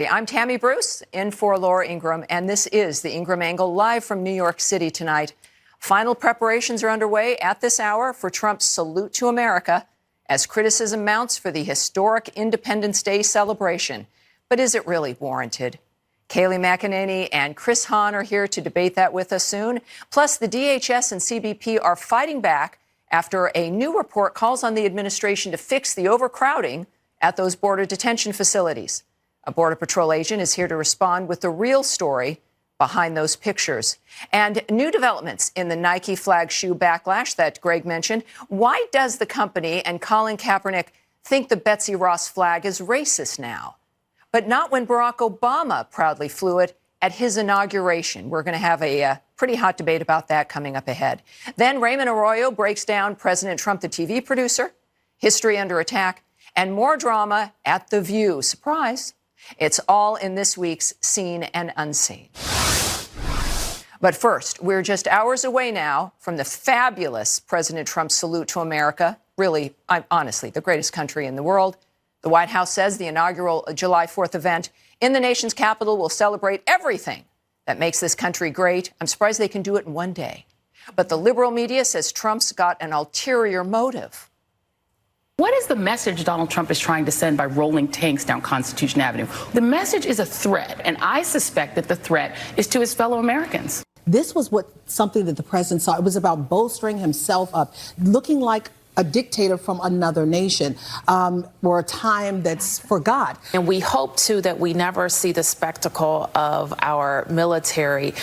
I'm Tammy Bruce, in for Laura Ingraham, and this is the Ingraham Angle live from New York City tonight. Final preparations are underway at this hour for Trump's salute to America as criticism mounts for the historic Independence Day celebration. But is it really warranted? Kayleigh McEnany and Chris Hahn are here to debate that with us soon. Plus, the DHS and CBP are fighting back after a new report calls on the administration to fix the overcrowding at those border detention facilities. A Border Patrol agent is here to respond with the real story behind those pictures. And new developments in the Nike flag shoe backlash that Greg mentioned. Why does the company and Colin Kaepernick think the Betsy Ross flag is racist now? But not when Barack Obama proudly flew it at his inauguration. We're going to have a pretty hot debate about that coming up ahead. Then Raymond Arroyo breaks down President Trump, the TV producer, history under attack, and more drama at The View. Surprise. It's all in this week's Seen and Unseen. But first, we're just hours away now from the fabulous President Trump's salute to America. Really, honestly, the greatest country in the world. The White House says the inaugural July 4th event in the nation's capital will celebrate everything that makes this country great. I'm surprised they can do it in one day. But the liberal media says Trump's got an ulterior motive. What is the message Donald Trump is trying to send by rolling tanks down Constitution Avenue? The message is a threat, and I suspect that the threat is to his fellow Americans. This was something that the president saw. It was about bolstering himself up, looking like a dictator from another nation, or a time that's forgot. And we hope, too, that we never see the spectacle of our military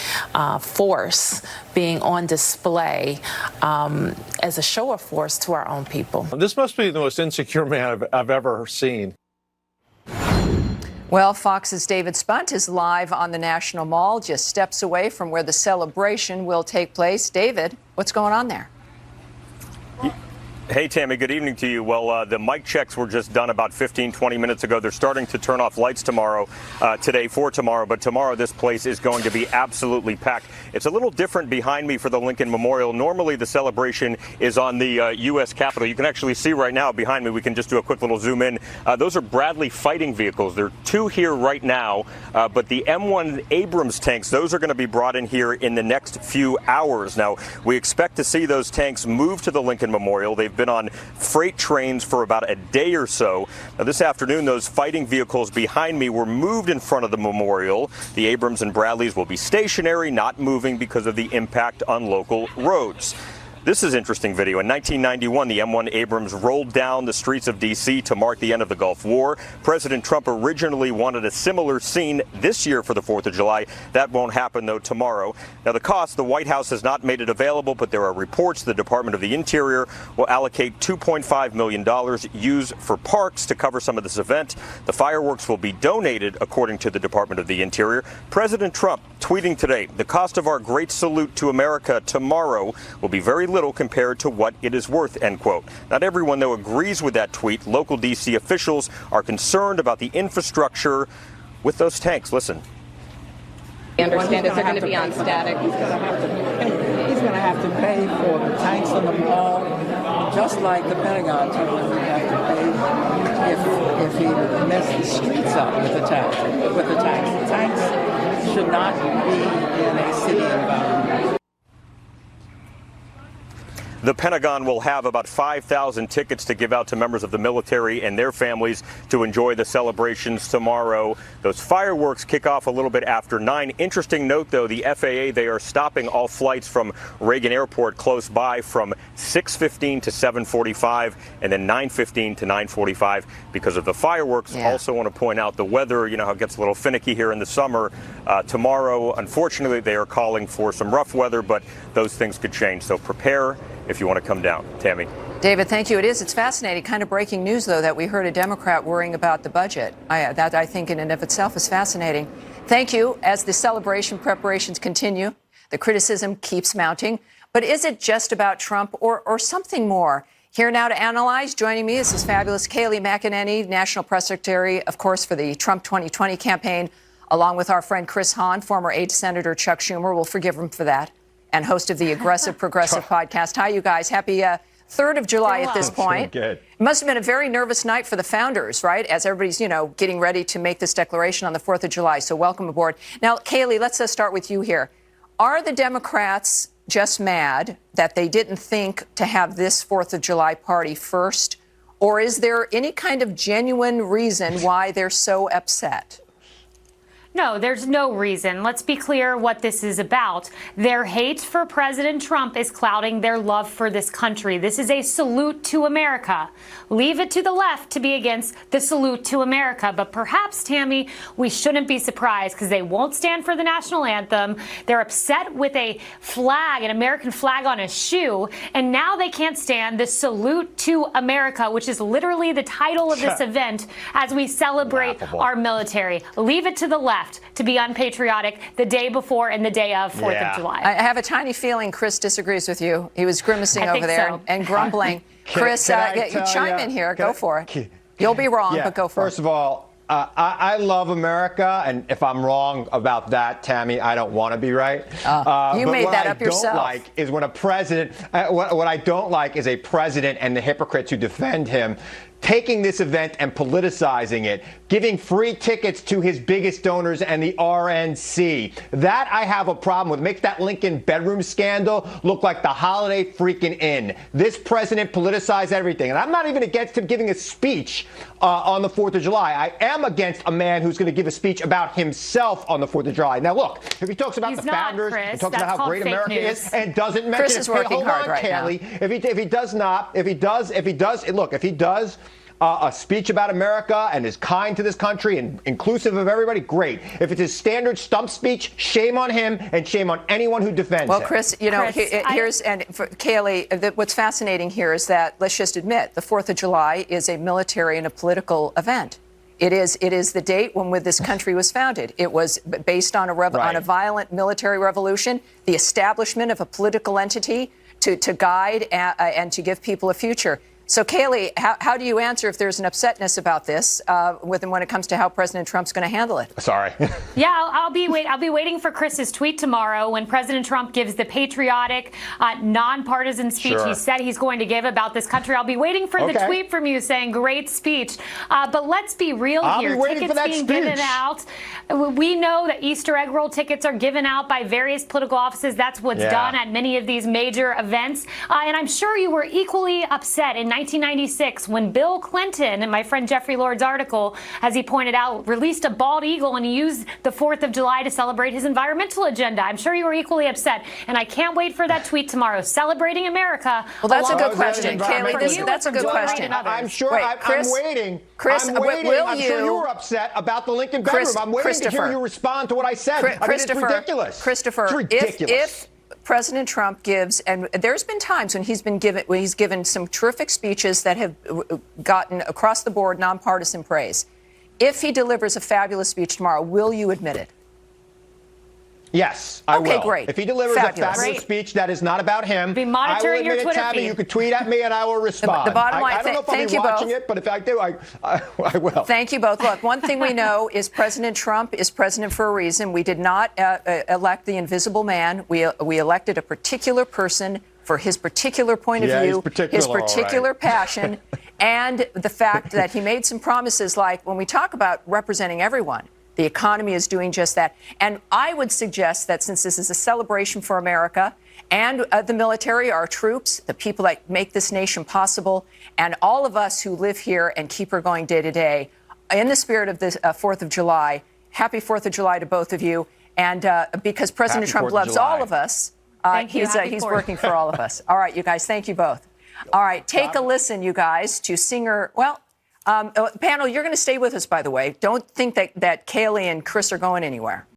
force being on display as a show of force to our own people. This must be the most insecure man I've ever seen. Well, Fox's David Spunt is live on the National Mall, just steps away from where the celebration will take place. David, what's going on there? Hey, Tammy, good evening to you. Well, the mic checks were just done about 15, 20 minutes ago. They're starting to turn off lights today for tomorrow. But tomorrow, this place is going to be absolutely packed. It's a little different behind me for the Lincoln Memorial. Normally, the celebration is on the U.S. Capitol. You can actually see right now behind me. We can just do a quick little zoom in. Those are Bradley fighting vehicles. There are two here right now. But the M1 Abrams tanks, those are going to be brought in here in the next few hours. Now, we expect to see those tanks move to the Lincoln Memorial. They've been on freight trains for about a day or so. Now, this afternoon, those fighting vehicles behind me were moved in front of the memorial. The Abrams and Bradleys will be stationary, not moving because of the impact on local roads. This is interesting video. In 1991, the M1 Abrams rolled down the streets of D.C. to mark the end of the Gulf War. President Trump originally wanted a similar scene this year for the 4th of July. That won't happen, though, tomorrow. Now, the cost, the White House has not made it available, but there are reports the Department of the Interior will allocate $2.5 million used for parks to cover some of this event. The fireworks will be donated, according to the Department of the Interior. President Trump tweeting today, the cost of our great salute to America tomorrow will be very little compared to what it is worth, end quote. Not everyone, though, agrees with that tweet. Local D.C. officials are concerned about the infrastructure with those tanks. Listen. I understand if they're going to be on static. He's going to have to pay for the tanks in the mall, just like the Pentagon told him he'd have to pay if he messed the streets up with the tanks. The tanks should not be in a city environment. The Pentagon will have about 5,000 tickets to give out to members of the military and their families to enjoy the celebrations tomorrow. Those fireworks kick off a little bit after 9. Interesting note, though, the FAA, they are stopping all flights from Reagan Airport close by from 6:15 to 7:45 and then 9:15 to 9:45 because of the fireworks. Yeah. Also want to point out the weather, you know, how it gets a little finicky here in the summer. Tomorrow, unfortunately, they are calling for some rough weather, but those things could change. So prepare if you want to come down. Tammy. David, thank you. It's fascinating. Kind of breaking news, though, that we heard a Democrat worrying about the budget. That, I think, in and of itself is fascinating. Thank you. As the celebration preparations continue, the criticism keeps mounting. But is it just about Trump or something more? Here now to analyze, joining me is this fabulous Kayleigh McEnany, National Press Secretary, of course, for the Trump 2020 campaign, along with our friend Chris Hahn, former aide to Senator Chuck Schumer. We'll forgive him for that. And host of the Aggressive Progressive podcast. Hi, you guys. Happy 3rd of July at this point. Good. It must have been a very nervous night for the founders, right? As everybody's, getting ready to make this declaration on the 4th of July. So welcome aboard. Now, Kayleigh, let's start with you here. Are the Democrats just mad that they didn't think to have this 4th of July party first? Or is there any kind of genuine reason why they're so upset? No, there's no reason. Let's be clear what this is about. Their hate for President Trump is clouding their love for this country. This is a salute to America. Leave it to the left to be against the salute to America. But perhaps, Tammy, we shouldn't be surprised because they won't stand for the national anthem. They're upset with a flag, an American flag on a shoe. And now they can't stand the salute to America, which is literally the title of this event as we celebrate our military. Leave it to the left to be unpatriotic the day before and the day of 4th of July. I have a tiny feeling Chris disagrees with you. He was grimacing I over think there so. and grumbling. Chris, chime in here. Go for it. You'll be wrong, but go for it. First of all, I love America, and if I'm wrong about that, Tammy, I don't want to be right. You made that up yourself. What I don't like is when a president, what I don't like is a president and the hypocrites who defend him taking this event and politicizing it, giving free tickets to his biggest donors and the RNC. That I have a problem with. Makes that Lincoln bedroom scandal look like the Holiday freaking Inn. This president politicized everything. And I'm not even against him giving a speech on the 4th of July. I am against a man who's going to give a speech about himself on the 4th of July. Now, look, if he talks about the founders, he talks about how great America is, and doesn't mention Chris is working hard right now. If he does a speech about America and is kind to this country and inclusive of everybody, great. If it's his standard stump speech, shame on him and shame on anyone who defends him. Well, Chris, Kayleigh, what's fascinating here is that, let's just admit, the 4th of July is a military and a political event. It is the date when this country was founded. It was based on a violent military revolution, the establishment of a political entity to guide and to give people a future. So, Kayleigh, how do you answer if there's an upsetness about this when it comes to how President Trump's going to handle it? Sorry. Yeah, I'll be waiting for Chris's tweet tomorrow when President Trump gives the patriotic, nonpartisan speech he said he's going to give about this country. I'll be waiting for the tweet from you saying great speech. But let's be real here. Tickets being given out. We know that Easter egg roll tickets are given out by various political offices. That's what's done at many of these major events. And I'm sure you were equally upset in 1996 when Bill Clinton, and my friend Jeffrey Lord's article, as he pointed out, released a bald eagle and he used the 4th of July to celebrate his environmental agenda. I'm sure you were equally upset. And I can't wait for that tweet tomorrow, celebrating America. Well, that's a good question, Kayleigh. That's a good question. I'm sure. I'm waiting. Chris, I'm waiting. I'm sure you were upset about the Lincoln bedroom. I'm waiting to hear you respond to what I said. I mean, it's ridiculous. Christopher, it's ridiculous. If President Trump gives, and there's been times when he's given some terrific speeches that have gotten across the board nonpartisan praise. If he delivers a fabulous speech tomorrow, will you admit it? Yes, I will. Okay, great. If he delivers a fabulous speech that is not about him, be monitoring I will your admit Twitter it, Tammy. feed. You could tweet at me and I will respond. The bottom line, I don't know if I'll be watching it, but if I do, I will. Thank you both. Look, one thing we know is President Trump is president for a reason. We did not elect the invisible man. We elected a particular person for his particular point of view, his particular passion, and the fact that he made some promises like when we talk about representing everyone, the economy is doing just that. And I would suggest that since this is a celebration for America and the military, our troops, the people that make this nation possible, and all of us who live here and keep her going day to day, in the spirit of this 4th of July, happy 4th of July to both of you. And because President Trump loves all of us, he's working for all of us. All right, you guys, thank you both. All right, take a listen, you guys, to singer, panel, you're going to stay with us, by the way. Don't think that Kayleigh and Chris are going anywhere.